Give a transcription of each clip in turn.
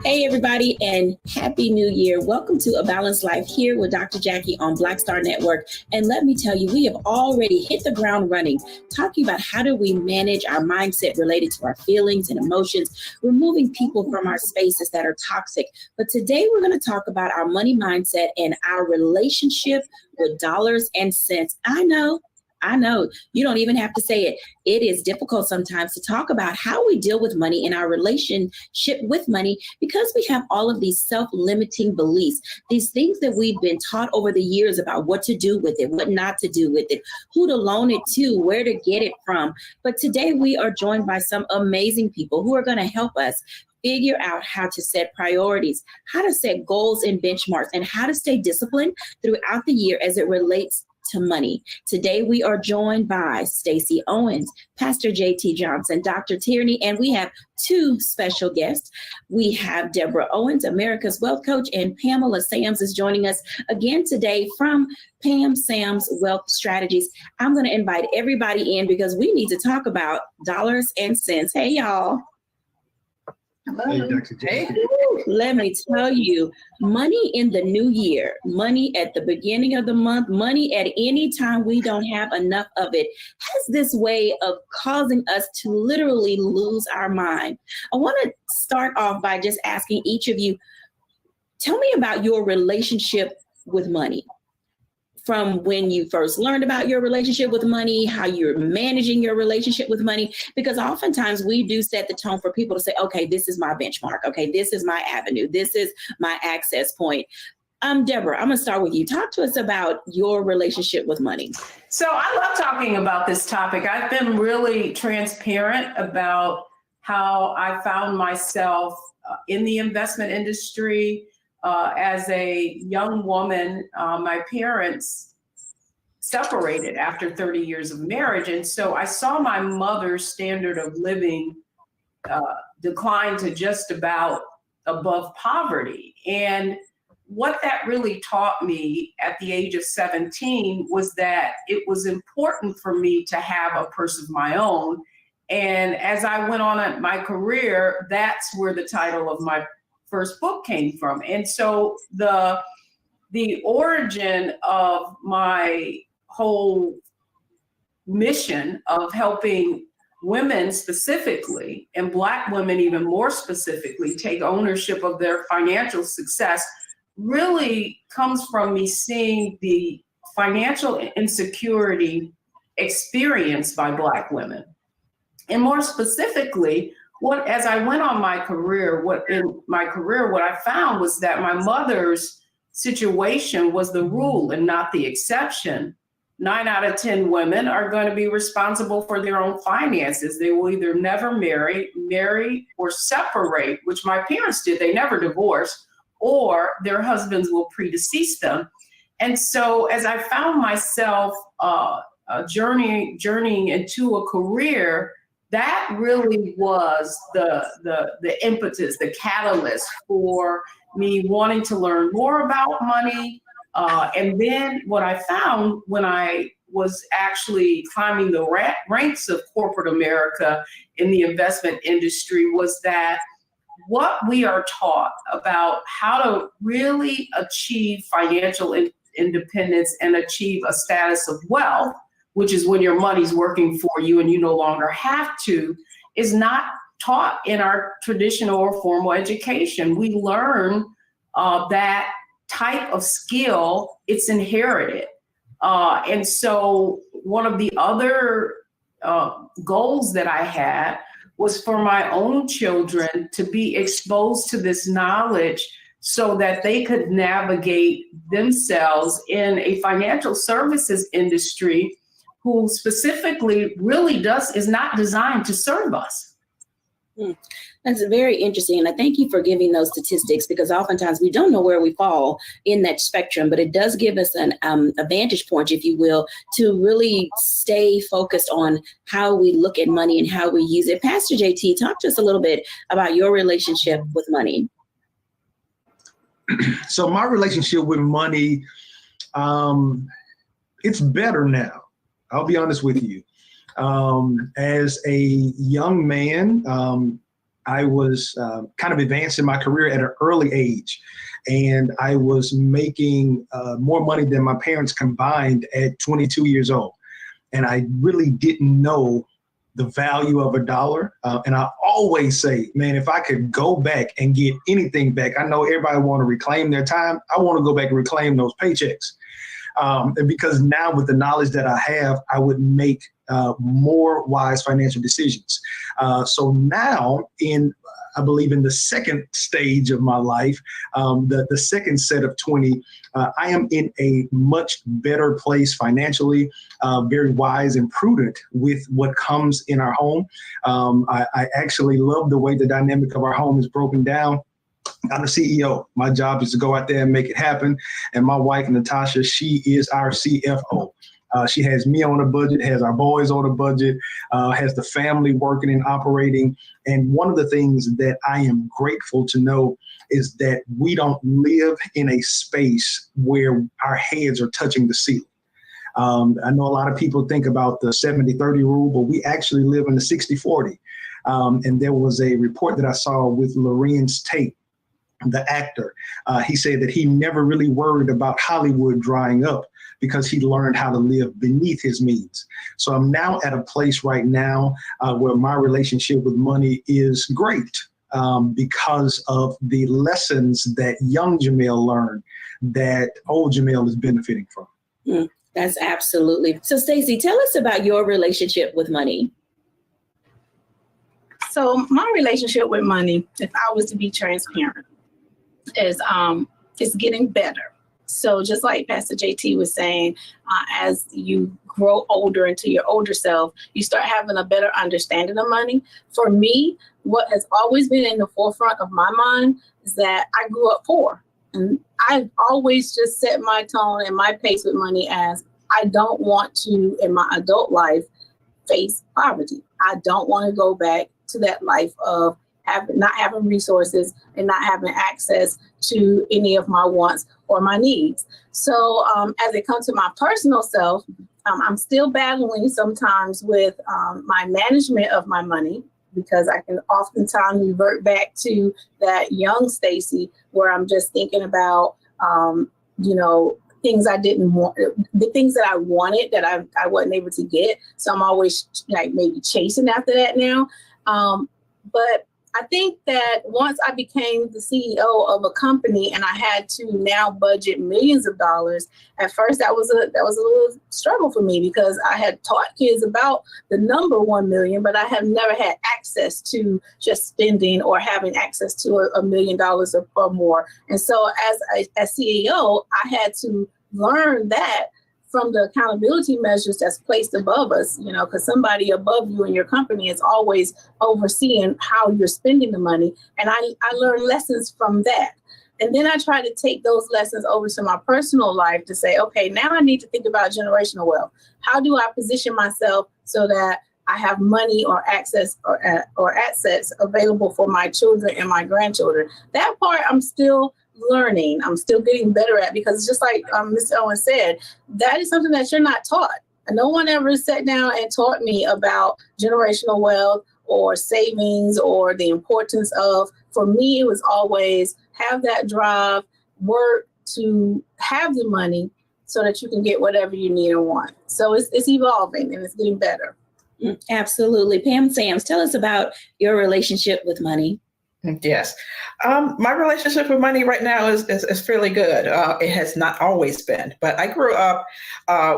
Hey, everybody, and Happy New Year. Welcome to A Balanced Life here with Dr. Jacquie on Black Star Network. And let me tell you, we have already hit the ground running, talking about how do we manage our mindset related to our feelings and emotions, removing people from our spaces that are toxic. But today we're going to talk about our money mindset and our relationship with dollars and cents. I know. You don't even have to say it. It is difficult sometimes to talk about how we deal with money in our relationship with money because we have all of these self-limiting beliefs, these things that we've been taught over the years about what to do with it, what not to do with it, who to loan it to, where to get it from. But today we are joined by some amazing people who are going to help us figure out how to set priorities, how to set goals and benchmarks, and how to stay disciplined throughout the year as it relates to money. Today, we are joined by Stacey Owens, Pastor J.T. Johnson, Dr. Tierney, and we have two special guests. We have Deborah Owens, America's Wealth Coach, and Pamela Sams is joining us again today from Pam Sams Wealth Strategies. I'm going to invite everybody in because we need to talk about dollars and cents. Hey, y'all. Hey, Dr. Jacquie. Let me tell you, money in the new year, money at the beginning of the month, money at any time we don't have enough of it, has this way of causing us to literally lose our mind. I want to start off by just asking each of you, tell me about your relationship with money. From when you first learned about your relationship with money, how you're managing your relationship with money, because oftentimes we do set the tone for people to say, okay, this is my benchmark. Okay, this is my avenue. This is my access point. Deborah, I'm going to start with you. Talk to us about your relationship with money. So I love talking about this topic. I've been really transparent about how I found myself in the investment industry. As a young woman, my parents separated after 30 years of marriage. And so I saw my mother's standard of living decline to just about above poverty. And what that really taught me at the age of 17 was that it was important for me to have a purse of my own. And as I went on in my career, that's where the title of my first book came from. And so the origin of my whole mission of helping women specifically, and Black women even more specifically, take ownership of their financial success really comes from me seeing the financial insecurity experienced by Black women. And more specifically, as I went on my career, what I found was that my mother's situation was the rule and not the exception. 9 out of 10 women are going to be responsible for their own finances. They will either never marry, or separate, which my parents did. They never divorced, or their husbands will predecease them. And so as I found myself journeying into a career, that really was the impetus, the catalyst for me wanting to learn more about money. And then what I found when I was actually climbing the ranks of corporate America in the investment industry was that what we are taught about how to really achieve financial independence and achieve a status of wealth, which is when your money's working for you and you no longer have to, is not taught in our traditional or formal education. We learn that type of skill, it's inherited. And so one of the other goals that I had was for my own children to be exposed to this knowledge so that they could navigate themselves in a financial services industry who specifically really is not designed to serve us. That's very interesting. And I thank you for giving those statistics, because oftentimes we don't know where we fall in that spectrum, but it does give us a vantage point, if you will, to really stay focused on how we look at money and how we use it. Pastor JT, talk to us a little bit about your relationship with money. So my relationship with money, it's better now. I'll be honest with you. As a young man, I was kind of advancing my career at an early age, and I was making more money than my parents combined at 22 years old. And I really didn't know the value of a dollar. And I always say, man, if I could go back and get anything back, I know everybody want to reclaim their time. I want to go back and reclaim those paychecks. And because now with the knowledge that I have, I would make more wise financial decisions. So now I believe in the second stage of my life, the second set of 20, I am in a much better place financially, very wise and prudent with what comes in our home. I actually love the way the dynamic of our home is broken down. I'm the CEO. My job is to go out there and make it happen. And my wife, Natasha, she is our CFO. She has me on a budget, has our boys on a budget, has the family working and operating. And one of the things that I am grateful to know is that we don't live in a space where our heads are touching the ceiling. I know a lot of people think about the 70-30 rule, but we actually live in the 60-40. And there was a report that I saw with Lorenz Tate, the actor. He said that he never really worried about Hollywood drying up because he learned how to live beneath his means. So I'm now at a place right now where my relationship with money is great because of the lessons that young Jamel learned that old Jamel is benefiting from. That's absolutely. So Stacey, tell us about your relationship with money. So my relationship with money, if I was to be transparent, is getting better. So just like Pastor JT was saying, as you grow older into your older self, you start having a better understanding of money. For me, what has always been in the forefront of my mind is that I grew up poor. And I've always just set my tone and my pace with money as I don't want to, in my adult life, face poverty. I don't want to go back to that life of not having resources and not having access to any of my wants or my needs. So as it comes to my personal self, I'm still battling sometimes with my management of my money, because I can oftentimes revert back to that young Stacey where I'm just thinking about, things I didn't want, the things that I wanted that I wasn't able to get. So I'm always like maybe chasing after that now. But I think that once I became the CEO of a company and I had to now budget millions of dollars, at first that was a little struggle for me because I had taught kids about the number 1 million, but I have never had access to just spending or having access to $1 million or more. And so as CEO, I had to learn that from the accountability measures that's placed above us, because somebody above you in your company is always overseeing how you're spending the money. And I learned lessons from that. And then I try to take those lessons over to my personal life to say, okay, now I need to think about generational wealth. How do I position myself so that I have money or access or assets available for my children and my grandchildren? That part I'm still learning. I'm still getting better at, because just like Mr. Owen said, that is something that you're not taught. And no one ever sat down and taught me about generational wealth or savings or the importance of, for me, it was always have that drive, work to have the money so that you can get whatever you need and want. So it's evolving and it's getting better. Absolutely. Pam Sams, tell us about your relationship with money. Yes. My relationship with money right now is fairly good. It has not always been, but I grew up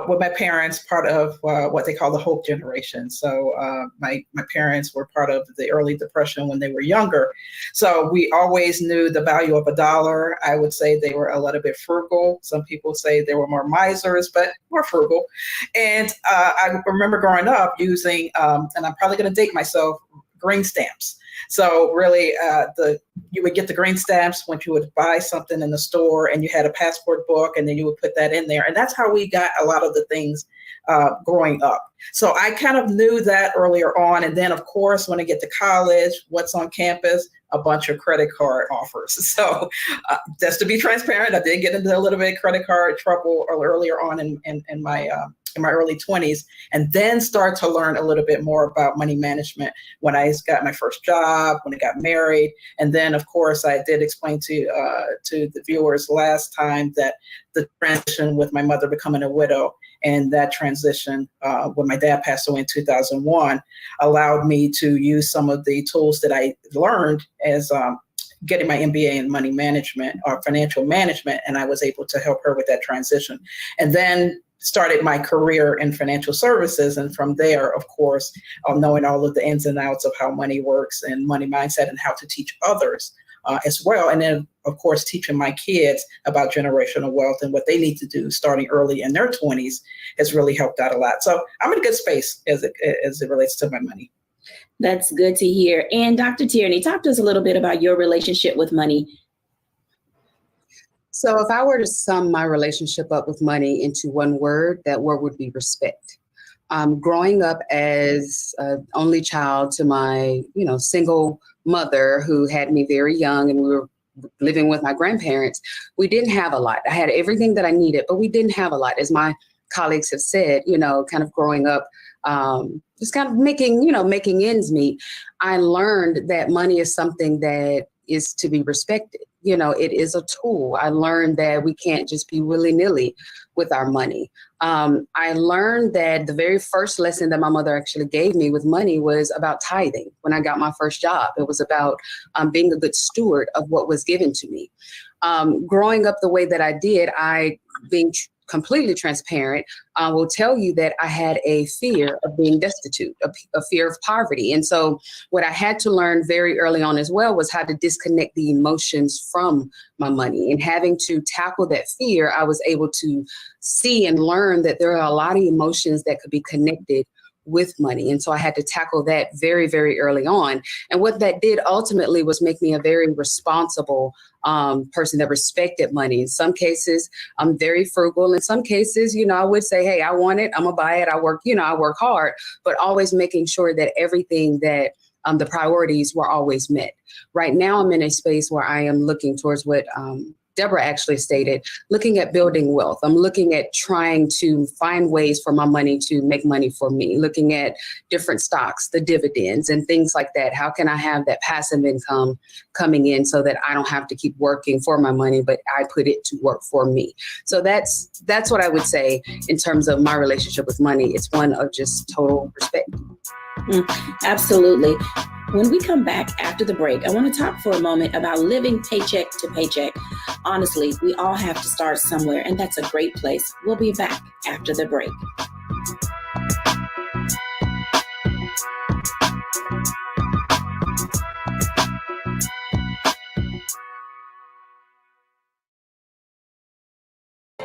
with my parents, part of what they call the Hope generation. So my parents were part of the early Depression when they were younger. So we always knew the value of $1. I would say they were a little bit frugal. Some people say they were more misers, but more frugal. And I remember growing up using, and I'm probably going to date myself, green stamps. So really, you would get the green stamps when you would buy something in the store, and you had a passport book, and then you would put that in there. And that's how we got a lot of the things growing up. So I kind of knew that earlier on. And then, of course, when I get to college, what's on campus? A bunch of credit card offers. So just to be transparent, I did get into a little bit of credit card trouble earlier on in my early 20s, and then start to learn a little bit more about money management when I got my first job, when I got married. And then, of course, I did explain to the viewers last time that the transition with my mother becoming a widow, and that transition when my dad passed away in 2001 allowed me to use some of the tools that I learned as getting my MBA in money management or financial management, and I was able to help her with that transition. And then started my career in financial services. And from there, of course, knowing all of the ins and outs of how money works and money mindset and how to teach others as well. And then, of course, teaching my kids about generational wealth and what they need to do starting early in their 20s has really helped out a lot. So I'm in a good space as it relates to my money. That's good to hear. And Dr. Tierney, talk to us a little bit about your relationship with money. So if I were to sum my relationship up with money into one word, that word would be respect. Growing up as an only child to my, single mother who had me very young, and we were living with my grandparents, we didn't have a lot. I had everything that I needed, but we didn't have a lot. As my colleagues have said, kind of growing up, just kind of making ends meet, I learned that money is something that is to be respected. It is a tool. I learned that we can't just be willy-nilly with our money. I learned that the very first lesson that my mother actually gave me with money was about tithing. When I got my first job, it was about being a good steward of what was given to me. Growing up the way that I did, being completely transparent, will tell you that I had a fear of being destitute, a fear of poverty. And so what I had to learn very early on as well was how to disconnect the emotions from my money. And having to tackle that fear, I was able to see and learn that there are a lot of emotions that could be connected with money. And so I had to tackle that very, very early on. And what that did ultimately was make me a very responsible person that respected money. In some cases, I'm very frugal. In some cases, I would say, hey, I want it, I'm gonna buy it. I work hard, but always making sure that everything that the priorities were always met. Right now, I'm in a space where I am looking towards what Deborah actually stated, looking at building wealth. I'm looking at trying to find ways for my money to make money for me, looking at different stocks, the dividends and things like that. How can I have that passive income coming in so that I don't have to keep working for my money, but I put it to work for me? So that's what I would say in terms of my relationship with money. It's one of just total respect. Absolutely. When we come back after the break, I want to talk for a moment about living paycheck to paycheck. Honestly, we all have to start somewhere, and that's a great place. We'll be back after the break.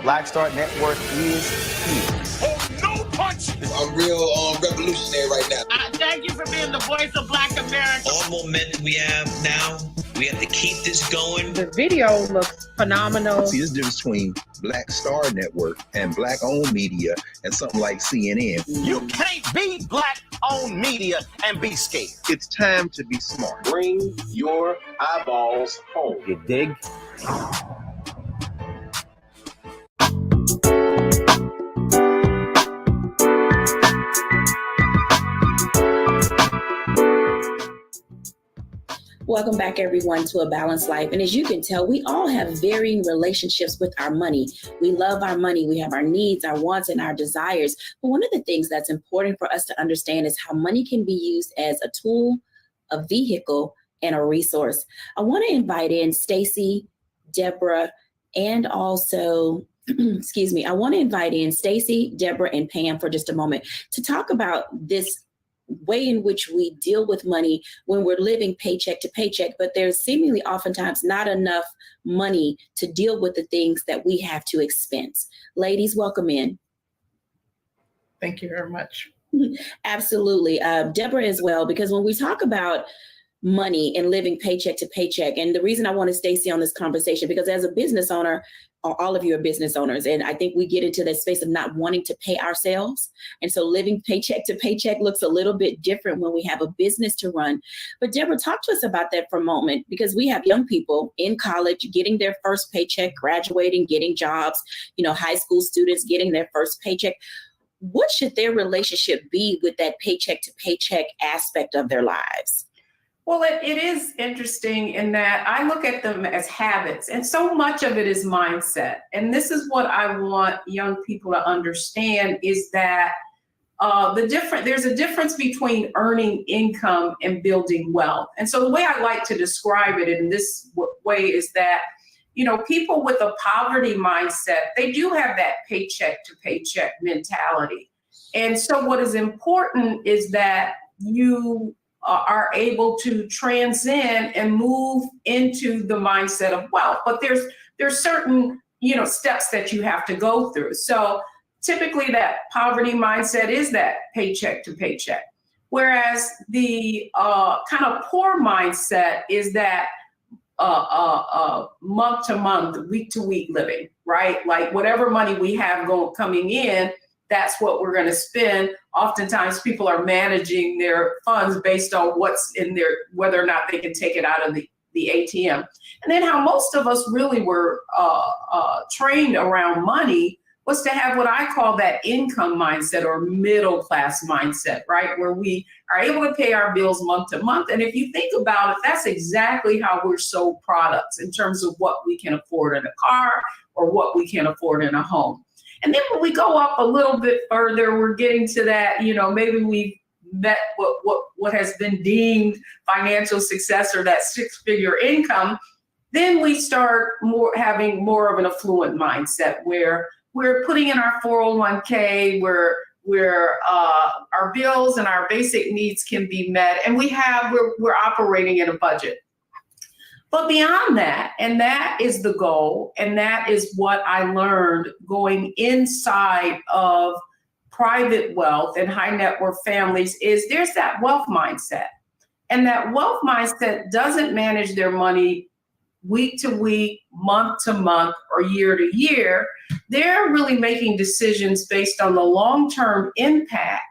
Black Star Network is here. Oh, no punch! I'm real revolutionary right now. Thank you for being the voice of Black America. All momentum we have now, we have to keep this going. The video looks phenomenal. See, there's a difference between Black Star Network and Black-owned media and something like CNN. You can't be Black-owned media and be scared. It's time to be smart. Bring your eyeballs home. You dig? Welcome back, everyone, to A Balanced Life. And as you can tell, we all have varying relationships with our money. We love our money. We have our needs, our wants, and our desires. But one of the things that's important for us to understand is how money can be used as a tool, a vehicle, and a resource. I want to invite in Stacy, Deborah, and also I want to invite in Stacy, Deborah, and Pam for just a moment to talk about this way in which we deal with money when we're living paycheck to paycheck, but there's seemingly oftentimes not enough money to deal with the things that we have to expense. Ladies, welcome in. Thank you very much. Absolutely. Deborah as well, because when we talk about money and living paycheck to paycheck, and the reason I wanted Stacy on this conversation, because as a business owner, all of you are business owners, and I think we get into that space of not wanting to pay ourselves. And so living paycheck to paycheck looks a little bit different when we have a business to run. But Deborah, talk to us about that for a moment, because we have young people in college getting their first paycheck, graduating, getting jobs, high school students getting their first paycheck. What should their relationship be with that paycheck to paycheck aspect of their lives? Well, it is interesting in that I look at them as habits, and so much of it is mindset. And this is what I want young people to understand is that there's a difference between earning income and building wealth. And so the way I like to describe it in this way is that, people with a poverty mindset, they do have that paycheck to paycheck mentality. And so what is important is that you are able to transcend and move into the mindset of wealth. But there's certain, steps that you have to go through. So typically that poverty mindset is that paycheck to paycheck. Whereas the kind of poor mindset is that month to month, week to week living, right? Like whatever money we have coming in, that's what we're going to spend. Oftentimes people are managing their funds based on what's in there, whether or not they can take it out of the ATM. And then how most of us really were trained around money was to have what I call that income mindset or middle class mindset, right? Where we are able to pay our bills month to month. And if you think about it, that's exactly how we're sold products in terms of what we can afford in a car or what we can afford in a home. And then when we go up a little bit further, we're getting to that, maybe we've met what has been deemed financial success or that 6-figure income. Then we start having more of an affluent mindset where we're putting in our 401k, where our bills and our basic needs can be met, and we're operating in a budget. But beyond that, and that is the goal, and that is what I learned going inside of private wealth and high net worth families, is there's that wealth mindset. And that wealth mindset doesn't manage their money week to week, month to month, or year to year. They're really making decisions based on the long-term impact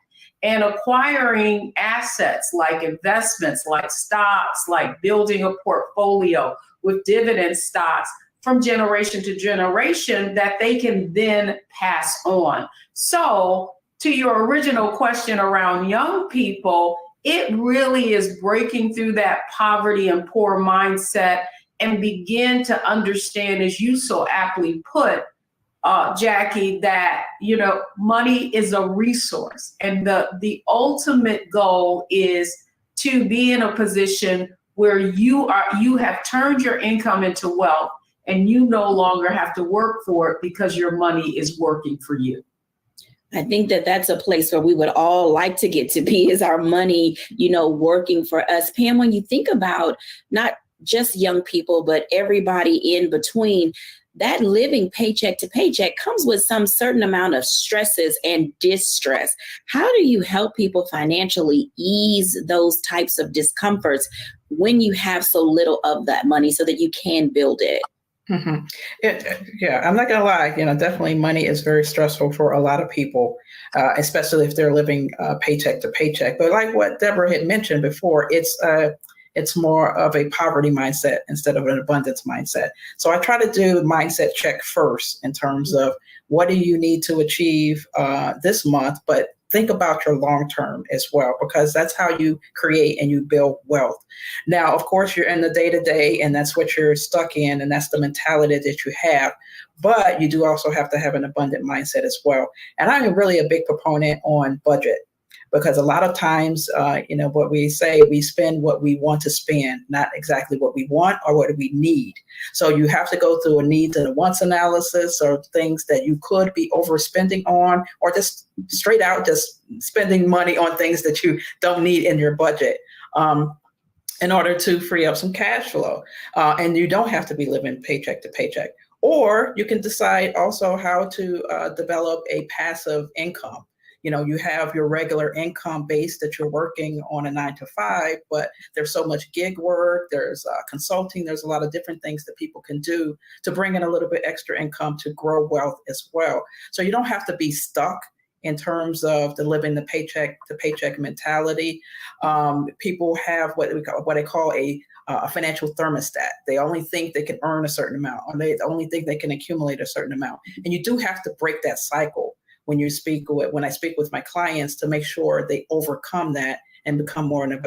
and acquiring assets like investments, like stocks, like building a portfolio with dividend stocks from generation to generation that they can then pass on. So to your original question around young people, it really is breaking through that poverty and poor mindset and begin to understand, as you so aptly put, Jackie, that money is a resource, and the ultimate goal is to be in a position where you have turned your income into wealth, and you no longer have to work for it because your money is working for you. I think that that's a place where we would all like to get to be, is our money, working for us. Pam, when you think about not just young people, but everybody in between, that living paycheck to paycheck comes with some certain amount of stresses and distress. How do you help people financially ease those types of discomforts when you have so little of that money so that you can build it? Mm-hmm. I'm not gonna lie. Definitely money is very stressful for a lot of people, especially if they're living paycheck to paycheck. But like what Deborah had mentioned before, it's more of a poverty mindset instead of an abundance mindset. So I try to do mindset check first in terms of what do you need to achieve this month, but think about your long term as well, because that's how you create and you build wealth. Now, of course, you're in the day to day, and that's what you're stuck in, and that's the mentality that you have. But you do also have to have an abundant mindset as well. And I'm really a big proponent on budget, because a lot of times, what we say, we spend what we want to spend, not exactly what we want or what we need. So you have to go through a needs and a wants analysis, or things that you could be overspending on, or just straight out just spending money on things that you don't need in your budget, in order to free up some cash flow. And you don't have to be living paycheck to paycheck. Or you can decide also how to develop a passive income. You have your regular income base that you're working on a 9-to-5, but there's so much gig work, there's consulting, there's a lot of different things that people can do to bring in a little bit extra income to grow wealth as well. So you don't have to be stuck in terms of living the paycheck to paycheck mentality. People have what I call a financial thermostat. They only think they can earn a certain amount, or they only think they can accumulate a certain amount. And you do have to break that cycle when I speak with my clients, to make sure they overcome that and become more in an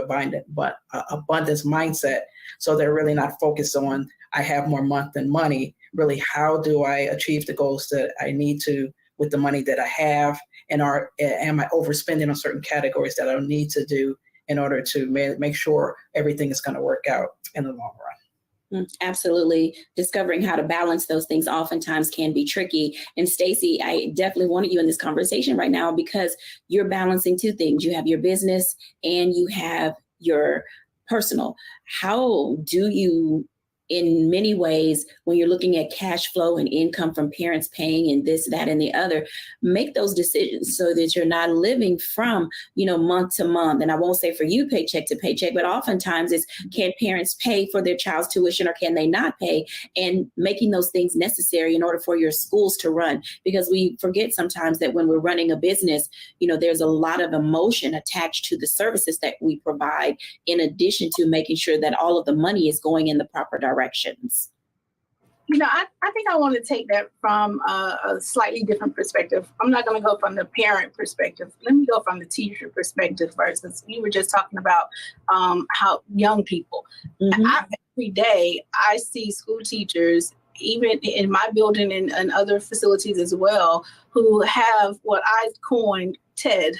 abundance mindset. So they're really not focused on, I have more month than money. Really, how do I achieve the goals that I need to with the money that I have? And am I overspending on certain categories that I don't need to do in order to make sure everything is going to work out in the long run? Absolutely. Discovering how to balance those things oftentimes can be tricky. And Stacey, I definitely wanted you in this conversation right now, because you're balancing two things. You have your business and you have your personal. How do you, in many ways, when you're looking at cash flow and income from parents paying and this, that, and the other, make those decisions so that you're not living from, month to month? And I won't say for you paycheck to paycheck, but oftentimes it's, can parents pay for their child's tuition or can they not pay? And making those things necessary in order for your schools to run. Because we forget sometimes that when we're running a business, there's a lot of emotion attached to the services that we provide, in addition to making sure that all of the money is going in the proper directions. I think I want to take that from a slightly different perspective. I'm not going to go from the parent perspective. Let me go from the teacher perspective first, since you were just talking about how young people. Every day I see school teachers, even in my building and other facilities as well, who have what I coined TED,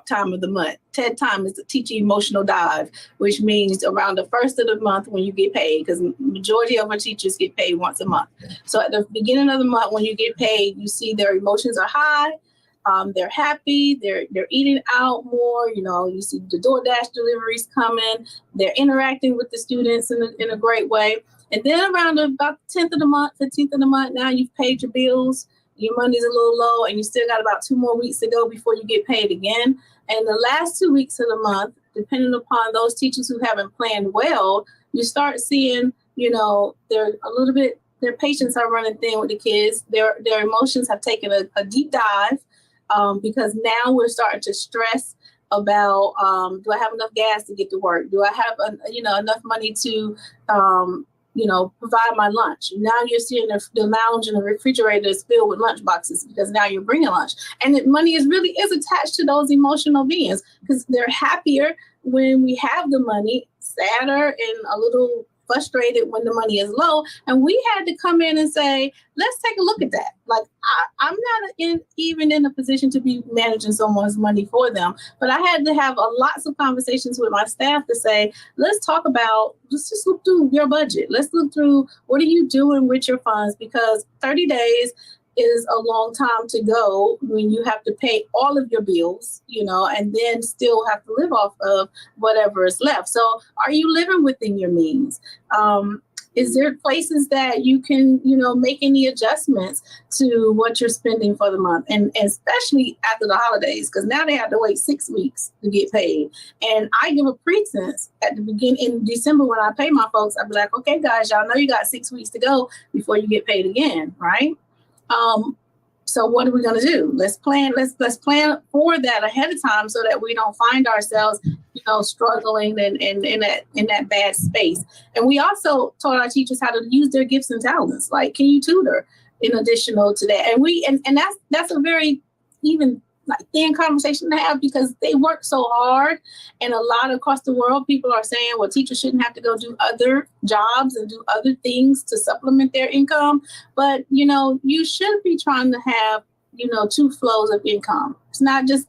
time of the month. TED time is the teaching emotional dive, which means around the first of the month when you get paid, because majority of our teachers get paid once a month. So at the beginning of the month when you get paid, you see their emotions are high. They're happy. They're eating out more. You see the DoorDash deliveries coming. They're interacting with the students in a great way. And then around about the 10th of the month, 15th of the month, now you've paid your bills. Your money's a little low, and you still got about 2 more weeks to go before you get paid again. And the last 2 weeks of the month, depending upon those teachers who haven't planned well, you start seeing, they're a little bit, their patience are running thin with the kids. Their emotions have taken a deep dive because now we're starting to stress about, do I have enough gas to get to work? Do I have, enough money to, provide my lunch? Now you're seeing the lounge and the refrigerator is filled with lunch boxes because now you're bringing lunch. And the money is attached to those emotional beings because they're happier when we have the money, sadder and a little frustrated when the money is low. And we had to come in and say, let's take a look at that. Like, I'm not even in a position to be managing someone's money for them, but I had to have lots of conversations with my staff to say, let's just look through your budget. Let's look through what are you doing with your funds, because 30 days is a long time to go when you have to pay all of your bills, and then still have to live off of whatever is left. So are you living within your means? Is there places that you can, make any adjustments to what you're spending for the month? And especially after the holidays, because now they have to wait 6 weeks to get paid. And I give a pretense at the beginning in December when I pay my folks, I'd be like, okay, guys, y'all know you got 6 weeks to go before you get paid again, right? So what are we going to do? Let's plan for that ahead of time so that we don't find ourselves, struggling and in that bad space. And we also taught our teachers how to use their gifts and talents. Like, can you tutor in additional to that? And that's a very even thin conversation to have because they work so hard. And a lot across the world, people are saying, well, teachers shouldn't have to go do other jobs and do other things to supplement their income. But, you should be trying to have, 2 flows of income. It's not just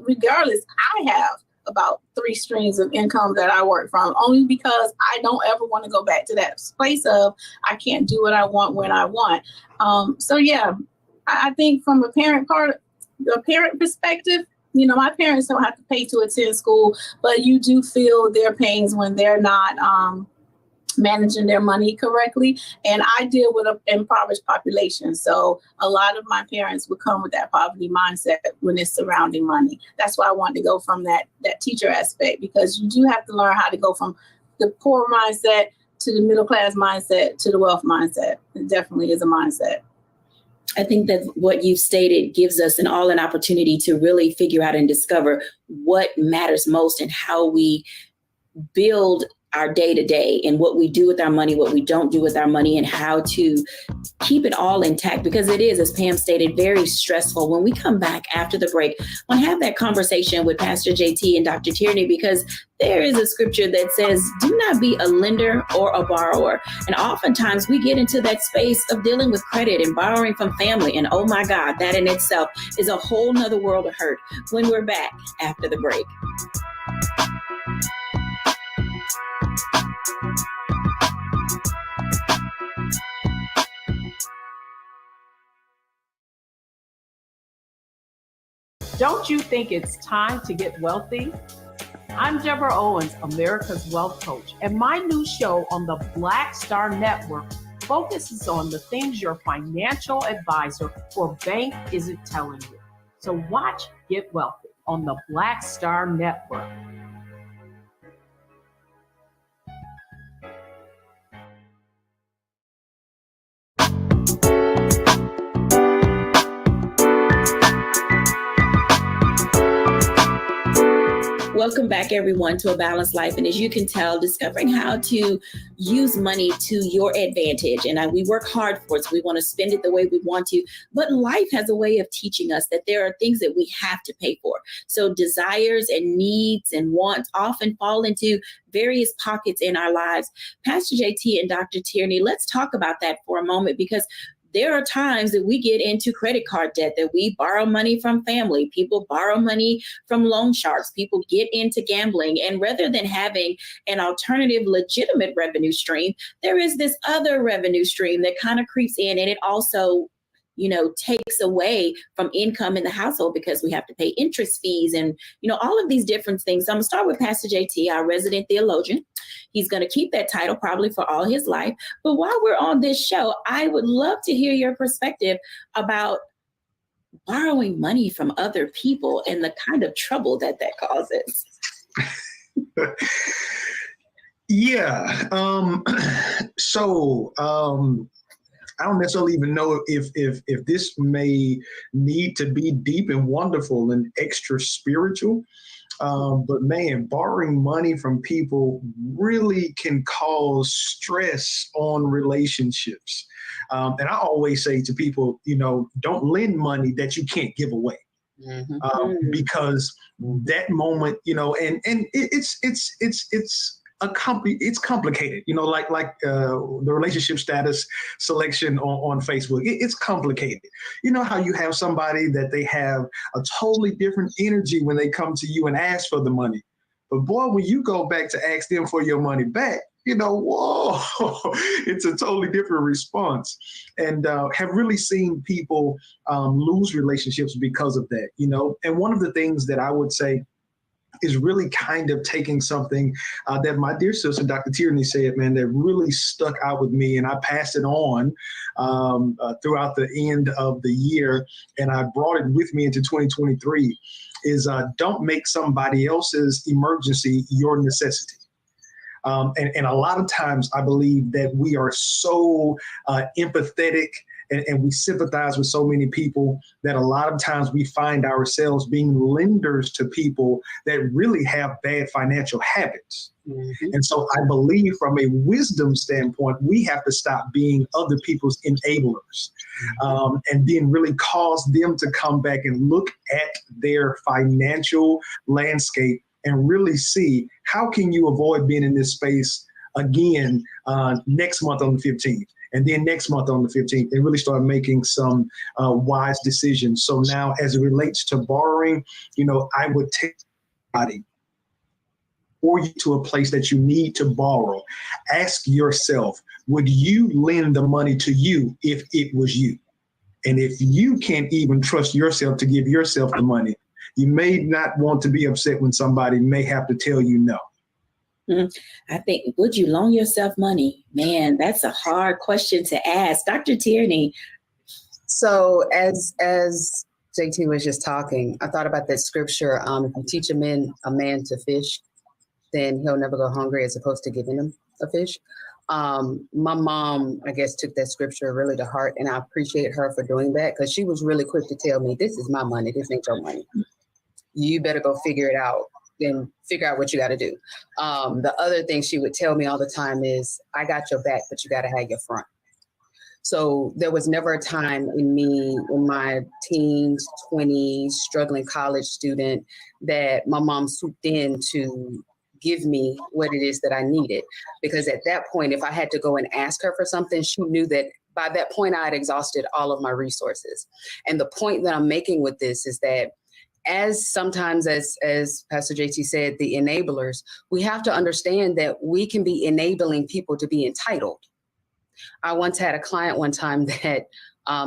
regardless. I have about 3 streams of income that I work from, only because I don't ever want to go back to that place of I can't do what I want when I want. So yeah, I think from a parent perspective, my parents don't have to pay to attend school, but you do feel their pains when they're not managing their money correctly. And I deal with an impoverished population. So a lot of my parents would come with that poverty mindset when it's surrounding money. That's why I wanted to go from that teacher aspect, because you do have to learn how to go from the poor mindset to the middle class mindset to the wealth mindset. It definitely is a mindset. I think that what you've stated gives us an opportunity to really figure out and discover what matters most and how we build our day to day and what we do with our money, what we don't do with our money, and how to keep it all intact, because it is, as Pam stated, very stressful. When we come back after the break, I want to have that conversation with Pastor JT and Dr. Tierney, because there is a scripture that says, do not be a lender or a borrower. And oftentimes we get into that space of dealing with credit and borrowing from family. And oh my God, that in itself is a whole nother world of hurt. When we're back after the break. Don't you think it's time to get wealthy? I'm Deborah Owens, America's Wealth Coach, and my new show on the Black Star Network focuses on the things your financial advisor or bank isn't telling you. So watch Get Wealthy on the Black Star Network. Welcome back, everyone, to A Balanced Life. And as you can tell, discovering how to use money to your advantage. And we work hard for it, so we want to spend it the way we want to. But life has a way of teaching us that there are things that we have to pay for. So desires and needs and wants often fall into various pockets in our lives. Pastor JT and Dr. Tierney, let's talk about that for a moment, because there are times that we get into credit card debt, that we borrow money from family. People borrow money from loan sharks. People get into gambling. And rather than having an alternative, legitimate revenue stream, there is this other revenue stream that kind of creeps in, and it also, takes away from income in the household because we have to pay interest fees and, all of these different things. So I'm going to start with Pastor JT, our resident theologian. He's going to keep that title probably for all his life. But while we're on this show, I would love to hear your perspective about borrowing money from other people and the kind of trouble that causes. Yeah. I don't necessarily even know if this may need to be deep and wonderful and extra spiritual. But man, borrowing money from people really can cause stress on relationships. And I always say to people, don't lend money that you can't give away. Because that moment, and it's complicated, like the relationship status selection on Facebook. It's complicated. You know how you have somebody that they have a totally different energy when they come to you and ask for the money. But boy, when you go back to ask them for your money back, whoa, it's a totally different response. And have really seen people lose relationships because of that, And one of the things that I would say is really kind of taking something that my dear sister, Dr. Tierney, said, man, that really stuck out with me. And I passed it on throughout the end of the year. And I brought it with me into 2023 is don't make somebody else's emergency your necessity. And a lot of times I believe that we are so empathetic and we sympathize with so many people that a lot of times we find ourselves being lenders to people that really have bad financial habits. And so I believe from a wisdom standpoint, we have to stop being other people's enablers and then really cause them to come back and look at their financial landscape and really see how can you avoid being in this space again next month on the 15th. And then next month on the 15th, they really start making some wise decisions. So now as it relates to borrowing, I would take somebody or you to a place that you need to borrow. Ask yourself, would you lend the money to you if it was you? And if you can't even trust yourself to give yourself the money, you may not want to be upset when somebody may have to tell you no. I think, would you loan yourself money? Man, that's a hard question to ask. Dr. Tierney. So as JT was just talking, I thought about that scripture. If you teach a man to fish, then he'll never go hungry, as opposed to giving him a fish. My mom, I guess, took that scripture really to heart, and I appreciate her for doing that, because she was really quick to tell me, this is my money, this ain't your money. You better go figure it out. Then figure out what you got to do. The other thing she would tell me all the time is, I got your back, but you got to have your front. So there was never a time in me, in my teens, 20s, struggling college student, that my mom swooped in to give me what it is that I needed. Because at that point, if I had to go and ask her for something, she knew that by that point I had exhausted all of my resources. And the point that I'm making with this is that as sometimes, as Pastor JT said, the enablers, we have to understand that we can be enabling people to be entitled. I once had a client one time that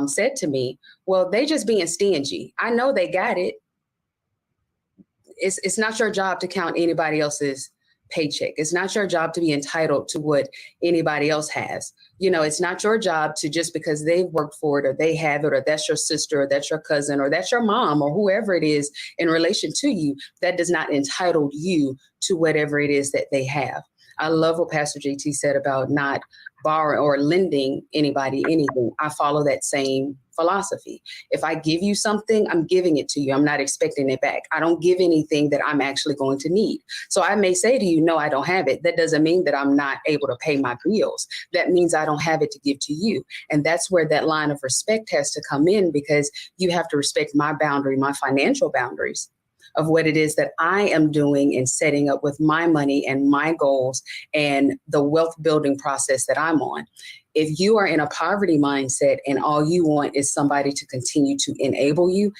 said to me, well, they just being stingy. I know they got it. It's not your job to count anybody else's paycheck. It's not your job to be entitled to what anybody else has. It's not your job to, just because they've worked for it or they have it, or that's your sister or that's your cousin or that's your mom or whoever it is in relation to you, that does not entitle you to whatever it is that they have. I love what Pastor JT said about not borrowing or lending anybody anything. I follow that same philosophy. If I give you something, I'm giving it to you. I'm not expecting it back. I don't give anything that I'm actually going to need. So I may say to you, no, I don't have it. That doesn't mean that I'm not able to pay my bills. That means I don't have it to give to you. And that's where that line of respect has to come in, because you have to respect my boundary, my financial boundaries of what it is that I am doing and setting up with my money and my goals and the wealth building process that I'm on. If you are in a poverty mindset and all you want is somebody to continue to enable you,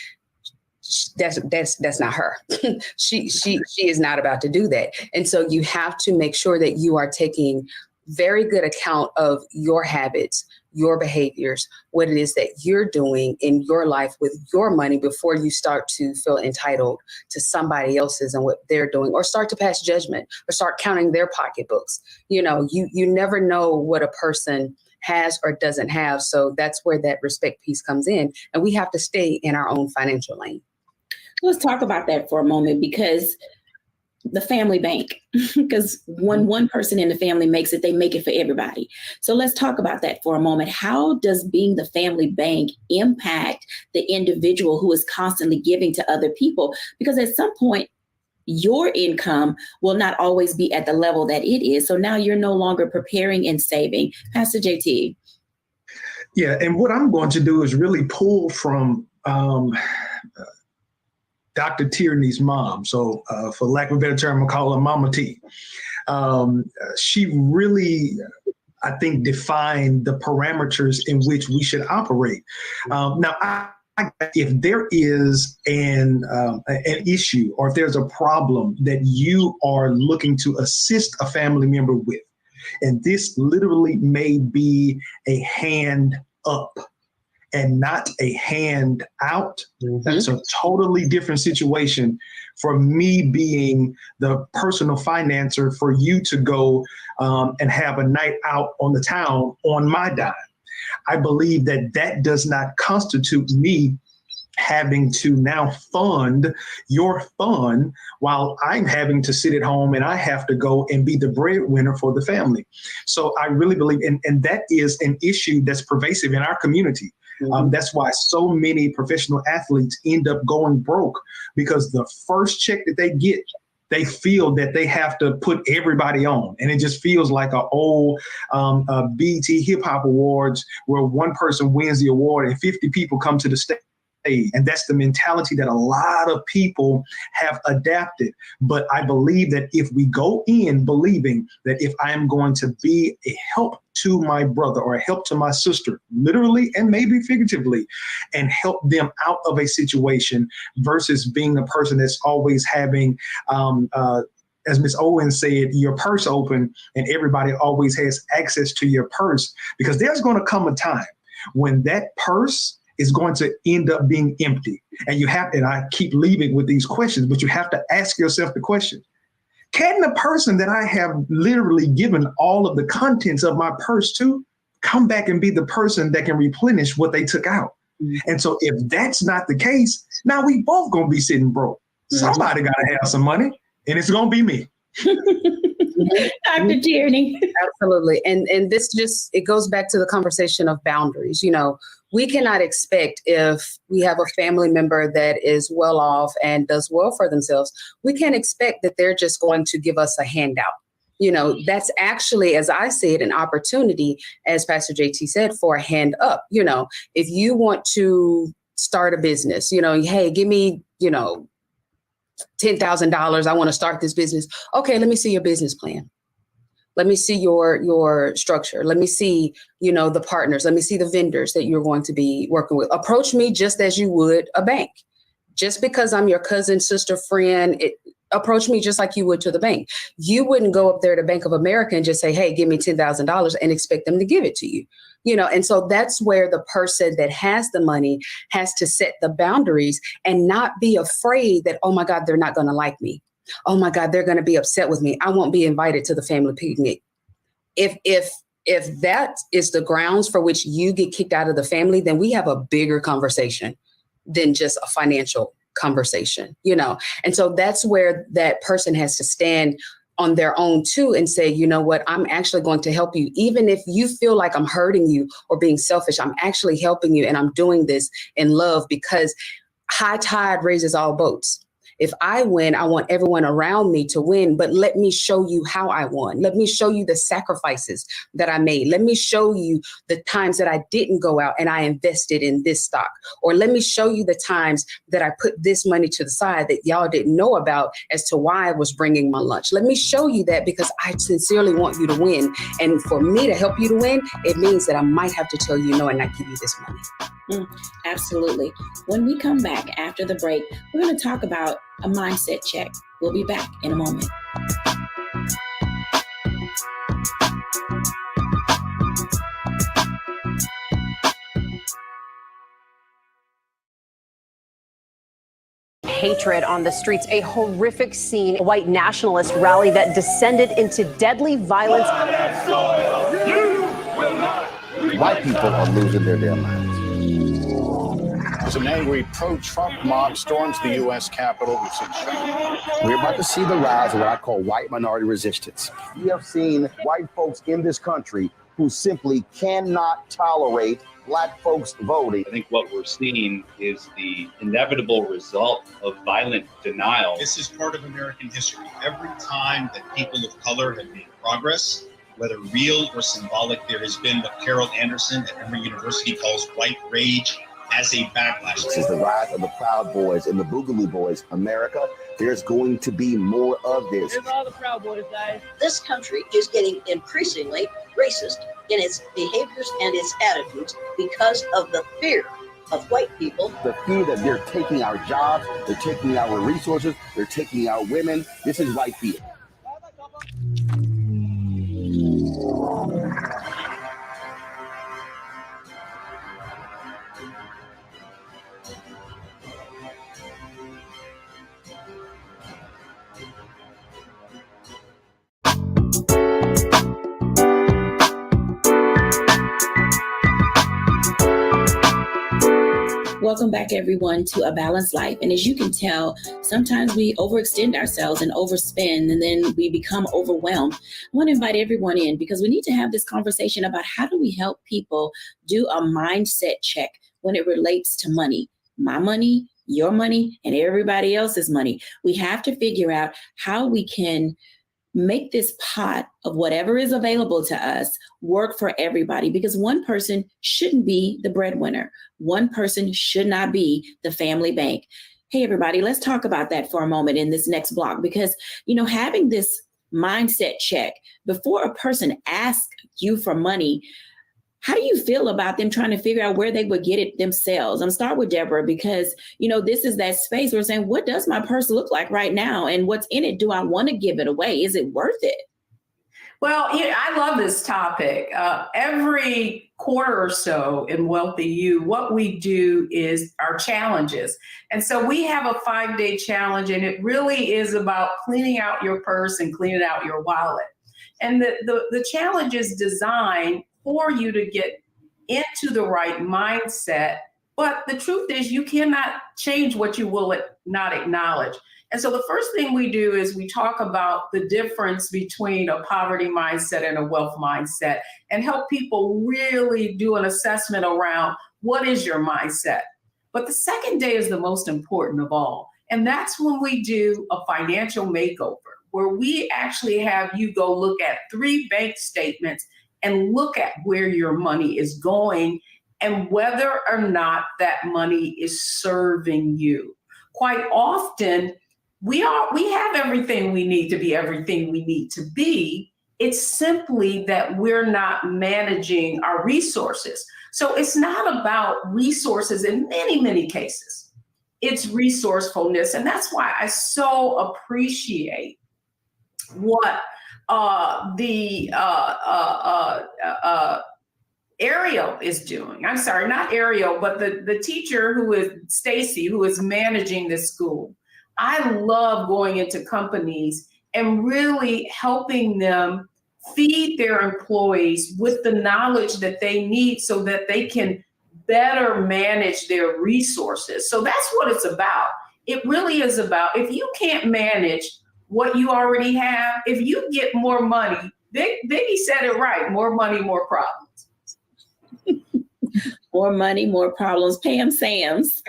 that's not her. she is not about to do that. And so you have to make sure that you are taking very good account of your habits, your behaviors, what it is that you're doing in your life with your money before you start to feel entitled to somebody else's and what they're doing, or start to pass judgment or start counting their pocketbooks. You never know what a person has or doesn't have. So that's where that respect piece comes in. And we have to stay in our own financial lane. Let's talk about that for a moment, because the family bank, because when one person in the family makes it, they make it for everybody. So let's talk about that for a moment. How does being the family bank impact the individual who is constantly giving to other people? Because at some point, your income will not always be at the level that it is. So now you're no longer preparing and saving. Pastor JT. Yeah, and what I'm going to do is really pull from Dr. Tierney's mom. So for lack of a better term, I'll call her Mama T. She really, I think, defined the parameters in which we should operate. Now, if there is an issue, or if there's a problem that you are looking to assist a family member with, and this literally may be a hand up and not a hand out, that's a totally different situation for me being the personal financer for you to go and have a night out on the town on my dime. I believe that does not constitute me having to now fund your fun while I'm having to sit at home and I have to go and be the breadwinner for the family. So I really believe, and that is an issue that's pervasive in our community. That's why so many professional athletes end up going broke, because the first check that they get, they feel that they have to put everybody on. And it just feels like an old BET Hip Hop Awards where one person wins the award and 50 people come to the stage. And that's the mentality that a lot of people have adapted. But I believe that if we go in believing that if I am going to be a help to my brother or a help to my sister, literally and maybe figuratively, and help them out of a situation versus being a person that's always having, as Ms. Owens said, your purse open and everybody always has access to your purse, because there's going to come a time when that purse is going to end up being empty. And you have, and I keep leaving with these questions, but you have to ask yourself the question, can the person that I have literally given all of the contents of my purse to come back and be the person that can replenish what they took out? And so if that's not the case, now we both going to be sitting broke. Somebody got to have some money, and it's going to be me. Dr. Tierney. Absolutely. And this just, it goes back to the conversation of boundaries. We cannot expect, if we have a family member that is well off and does well for themselves, we can't expect that they're just going to give us a handout. That's actually, as I see it, an opportunity, as Pastor JT said, for a hand up. If you want to start a business, hey, give me, $10,000. I want to start this business. Okay, let me see your business plan. Let me see your structure. Let me see, the partners. Let me see the vendors that you're going to be working with. Approach me just as you would a bank. Just because I'm your cousin, sister, friend, approach me just like you would to the bank. You wouldn't go up there to Bank of America and just say, hey, give me $10,000 and expect them to give it to you. And so that's where the person that has the money has to set the boundaries and not be afraid that, oh my God, they're not going to like me. Oh my God, they're going to be upset with me. I won't be invited to the family picnic. If that is the grounds for which you get kicked out of the family, then we have a bigger conversation than just a financial conversation, And so that's where that person has to stand on their own too and say, you know what, I'm actually going to help you. Even if you feel like I'm hurting you or being selfish, I'm actually helping you. And I'm doing this in love, because high tide raises all boats. If I win, I want everyone around me to win, but let me show you how I won. Let me show you the sacrifices that I made. Let me show you the times that I didn't go out and I invested in this stock. Or let me show you the times that I put this money to the side that y'all didn't know about as to why I was bringing my lunch. Let me show you that, because I sincerely want you to win. And for me to help you to win, it means that I might have to tell you no and not give you this money. Absolutely. When we come back after the break, we're going to talk about a mindset check. We'll be back in a moment. Hatred on the streets, a horrific scene, a white nationalist rally that descended into deadly violence. White people are losing their damn minds. An angry pro-Trump mob storms the U.S. Capitol. We're about to see the rise of what I call white minority resistance. We have seen white folks in this country who simply cannot tolerate black folks voting. I think what we're seeing is the inevitable result of violent denial. This is part of American history. Every time that people of color have made progress, whether real or symbolic, there has been what Carol Anderson at Emory University calls white rage as a backlash. This is the rise of the Proud Boys and the Boogaloo Boys. America, there's going to be more of this. There's all the Proud Boys, guys. This country is getting increasingly racist in its behaviors and its attitudes because of the fear of white people. The fear that they're taking our jobs, they're taking our resources, they're taking our women. This is white fear. Welcome back, everyone, to A Balanced Life. And as you can tell, sometimes we overextend ourselves and overspend, and then we become overwhelmed. I want to invite everyone in because we need to have this conversation about how do we help people do a mindset check when it relates to money. My money, your money, and everybody else's money. We have to figure out how we can make this pot of whatever is available to us work for everybody, because one person shouldn't be the breadwinner. One person should not be the family bank. Hey, everybody, let's talk about that for a moment in this next block, because, having this mindset check before a person asks you for money, how do you feel about them trying to figure out where they would get it themselves? I'm start with Deborah, because, this is that space where we're saying, what does my purse look like right now? And what's in it? Do I want to give it away? Is it worth it? Well, I love this topic. Every quarter or so in Wealthy You, what we do is our challenges. And so we have a 5-day challenge, and it really is about cleaning out your purse and cleaning out your wallet. And the challenge is designed for you to get into the right mindset. But the truth is you cannot change what you will not acknowledge. And so the first thing we do is we talk about the difference between a poverty mindset and a wealth mindset, and help people really do an assessment around what is your mindset. But the second day is the most important of all. And that's when we do a financial makeover, where we actually have you go look at 3 bank statements and look at where your money is going and whether or not that money is serving you. Quite often, we have everything we need to be everything we need to be. It's simply that we're not managing our resources. So it's not about resources in many, many cases. It's resourcefulness. And that's why I so appreciate what Ariel is doing. I'm sorry, not Ariel, but the teacher who is Stacy, who is managing this school. I love going into companies and really helping them feed their employees with the knowledge that they need so that they can better manage their resources. So that's what it's about. It really is about, if you can't manage what you already have. If you get more money, Biggie said it right, more money, more problems. More money, more problems. Pam Sams.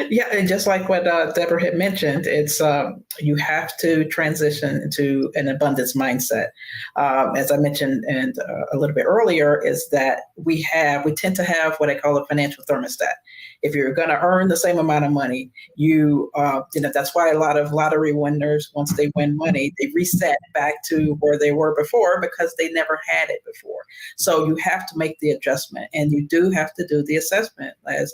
Yeah, and just like what Deborah had mentioned, it's you have to transition into an abundance mindset. As I mentioned and a little bit earlier, is that we tend to have what I call a financial thermostat. If you're going to earn the same amount of money, that's why a lot of lottery winners, once they win money, they reset back to where they were before because they never had it before. So you have to make the adjustment, and you do have to do the assessment, as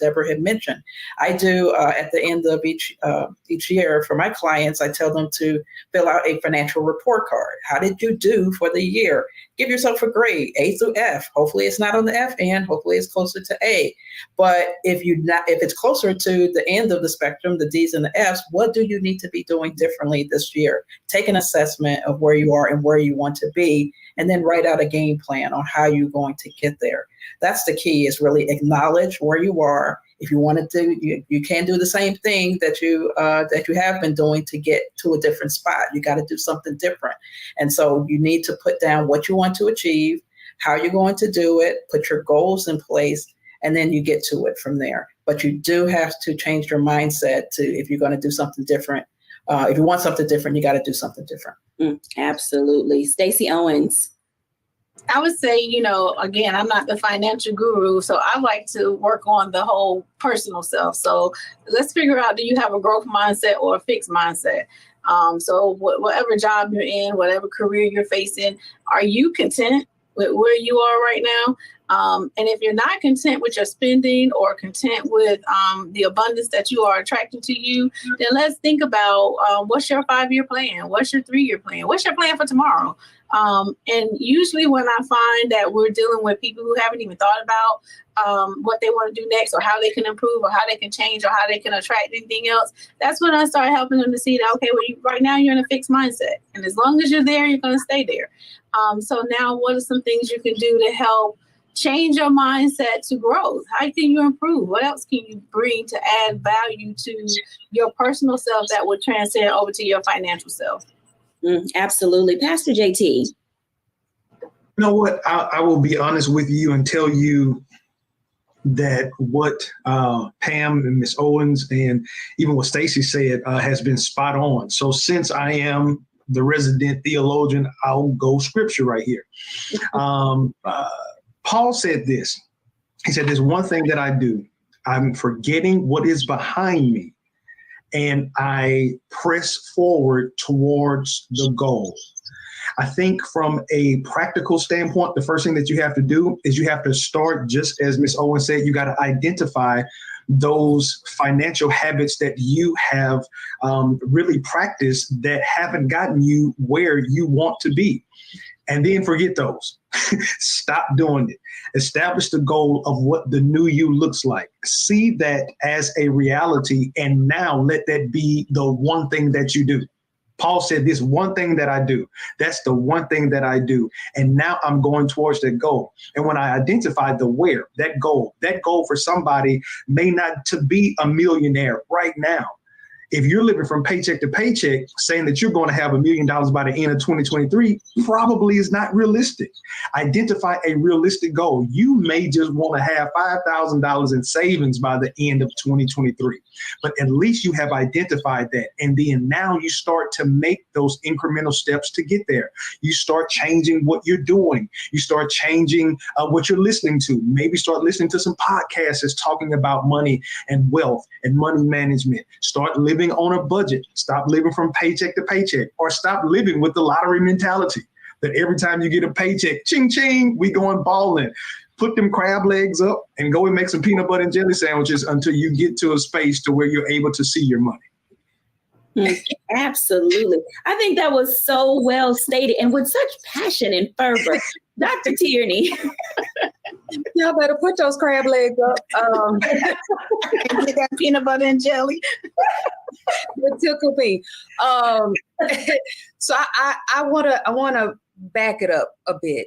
Deborah had mentioned. I do at the end of each year for my clients, I tell them to fill out a financial report card. How did you do for the year? Give yourself a grade, A through F. Hopefully it's not on the F end. Hopefully it's closer to A. But if it's closer to the end of the spectrum, the D's and the F's, what do you need to be doing differently this year? Take an assessment of where you are and where you want to be, and then write out a game plan on how you're going to get there. That's the key, is really acknowledge where you are. If you want to do, you can't do the same thing that you have been doing to get to a different spot. You got to do something different. And so you need to put down what you want to achieve, how you're going to do it, put your goals in place, and then you get to it from there. But you do have to change your mindset to, if you're going to do something different, if you want something different, you got to do something different. Absolutely. Stacey Owens. I would say, again, I'm not the financial guru, so I like to work on the whole personal self. So let's figure out, do you have a growth mindset or a fixed mindset? So whatever job you're in, whatever career you're facing, are you content with where you are right now? And if you're not content with your spending or content with the abundance that you are attracting to you, then let's think about what's your 5-year plan? What's your 3-year plan? What's your plan for tomorrow? And usually when I find that we're dealing with people who haven't even thought about what they want to do next, or how they can improve, or how they can change, or how they can attract anything else, that's when I start helping them to see that, okay, well, right now you're in a fixed mindset. And as long as you're there, you're going to stay there. So now what are some things you can do to help change your mindset to growth? How can you improve? What else can you bring to add value to your personal self that will transcend over to your financial self? Absolutely. Pastor JT. You know what? I will be honest with you and tell you that what Pam and Ms. Owens and even what Stacey said has been spot on. So since I am the resident theologian, I'll go scripture right here. Paul said this. He said, there's one thing that I do. I'm forgetting what is behind me, and I press forward towards the goal. I think from a practical standpoint, the first thing that you have to do is you have to start, just as Ms. Owen said, you got to identify those financial habits that you have really practiced that haven't gotten you where you want to be. And then forget those. Stop doing it. Establish the goal of what the new you looks like. See that as a reality, and now let that be the one thing that you do. Paul said, this one thing that I do, that's the one thing that I do. And now I'm going towards that goal. And when I identify the where, that goal for somebody may not to be a millionaire right now. If you're living from paycheck to paycheck, saying that you're going to have $1 million by the end of 2023 probably is not realistic. Identify a realistic goal. You may just want to have $5,000 in savings by the end of 2023, but at least you have identified that. And then now you start to make those incremental steps to get there. You start changing what you're doing. You start changing what you're listening to. Maybe start listening to some podcasts that's talking about money and wealth and money management. Start living on a budget. Stop living from paycheck to paycheck, or stop living with the lottery mentality that every time you get a paycheck, ching, ching, we going balling. Put them crab legs up and go and make some peanut butter and jelly sandwiches until you get to a space to where you're able to see your money. Absolutely. I think that was so well stated and with such passion and fervor. Dr. Tierney. Y'all better put those crab legs up and get that peanut butter and jelly. It tickle me. So I wanna back it up a bit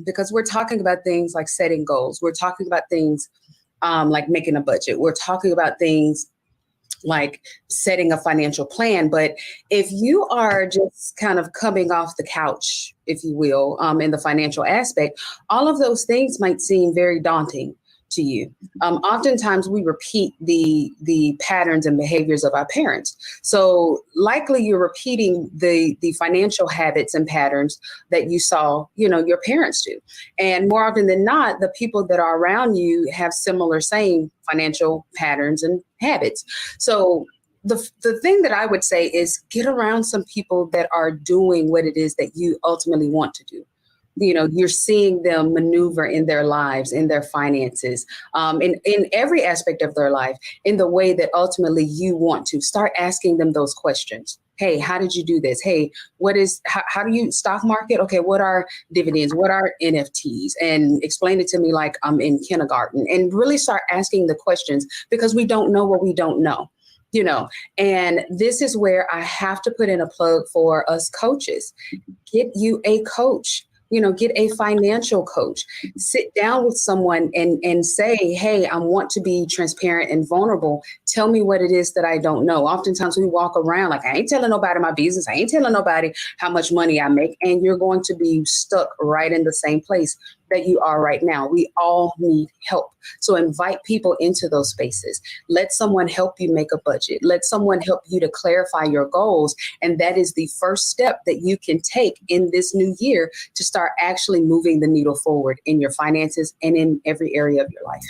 because we're talking about things like setting goals. We're talking about things like making a budget. We're talking about things like setting a financial plan. But if you are just kind of coming off the couch, if you will, in the financial aspect, all of those things might seem very daunting to you. Oftentimes we repeat the patterns and behaviors of our parents. So likely you're repeating the financial habits and patterns that you saw, your parents do. And more often than not, the people that are around you have similar same financial patterns and habits. So the thing that I would say is get around some people that are doing what it is that you ultimately want to do. You're seeing them maneuver in their lives, in their finances, in every aspect of their life, in the way that ultimately you want to. Start asking them those questions. Hey, how did you do this? Hey, how do you stock market? Okay, what are dividends? What are NFTs? And explain it to me like I'm in kindergarten, and really start asking the questions, because we don't know what we don't know. And this is where I have to put in a plug for us coaches. Get you a coach. Get a financial coach. Sit down with someone and say, hey, I want to be transparent and vulnerable. Tell me what it is that I don't know. Oftentimes we walk around like, I ain't telling nobody my business. I ain't telling nobody how much money I make. And you're going to be stuck right in the same place that you are right now. We all need help. So invite people into those spaces. Let someone help you make a budget. Let someone help you to clarify your goals. And that is the first step that you can take in this new year to start actually moving the needle forward in your finances and in every area of your life.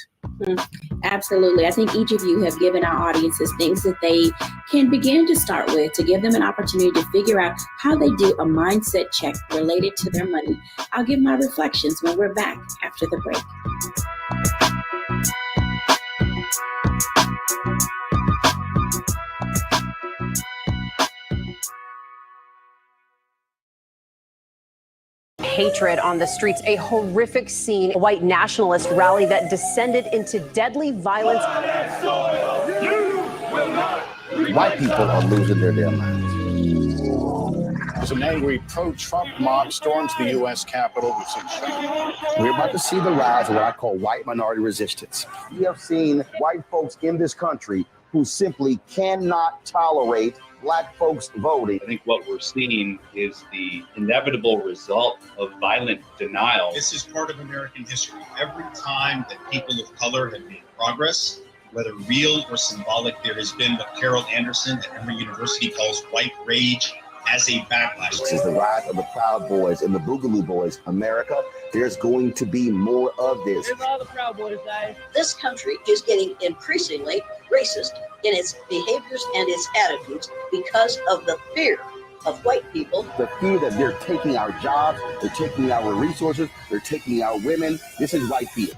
Absolutely. I think each of you have given our audiences things that they can begin to start with, to give them an opportunity to figure out how they do a mindset check related to their money. I'll give my reflections when we're back after the break. Hatred on the streets, a horrific scene, a white nationalist rally that descended into deadly violence. White people are losing their damn minds. As an angry pro-Trump mob storms the U.S. Capitol, We're about to see the rise of what I call white minority resistance. We have seen white folks in this country who simply cannot tolerate Black folks voting. I think what we're seeing is the inevitable result of violent denial. This is part of American history. Every time that people of color have made progress, whether real or symbolic, there has been what Carol Anderson at Emory University calls white rage as a backlash. This is the rise of the Proud Boys and the Boogaloo Boys. America, there's going to be more of this. There's all the Proud Boys, guys. This country is getting increasingly racist in its behaviors and its attitudes because of the fear of white people. The fear that they're taking our jobs, they're taking our resources, they're taking our women. This is white fear.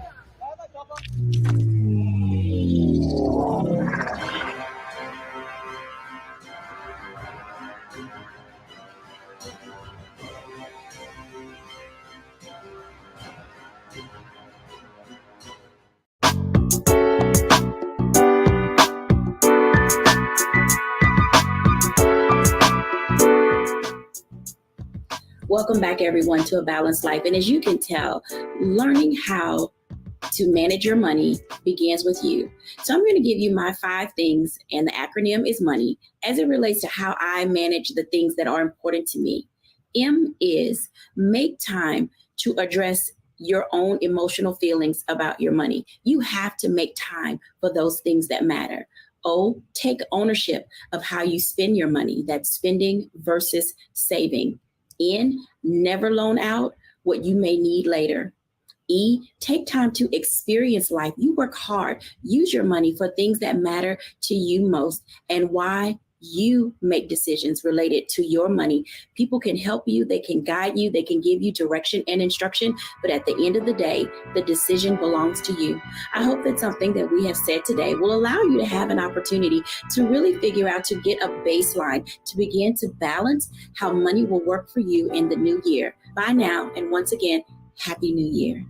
Welcome back, everyone, to A Balanced Life. And as you can tell, learning how to manage your money begins with you. So I'm going to give you my 5 things, and the acronym is MONEY, as it relates to how I manage the things that are important to me. M is make time to address your own emotional feelings about your money. You have to make time for those things that matter. O, take ownership of how you spend your money. That's spending versus saving. N, never loan out what you may need later. E, take time to experience life. You work hard. Use your money for things that matter to you most. And why? You make decisions related to your money. People can help you. They can guide you. They can give you direction and instruction. But at the end of the day, the decision belongs to you. I hope that something that we have said today will allow you to have an opportunity to really figure out, to get a baseline, to begin to balance how money will work for you in the new year. Bye now. And once again, Happy New Year.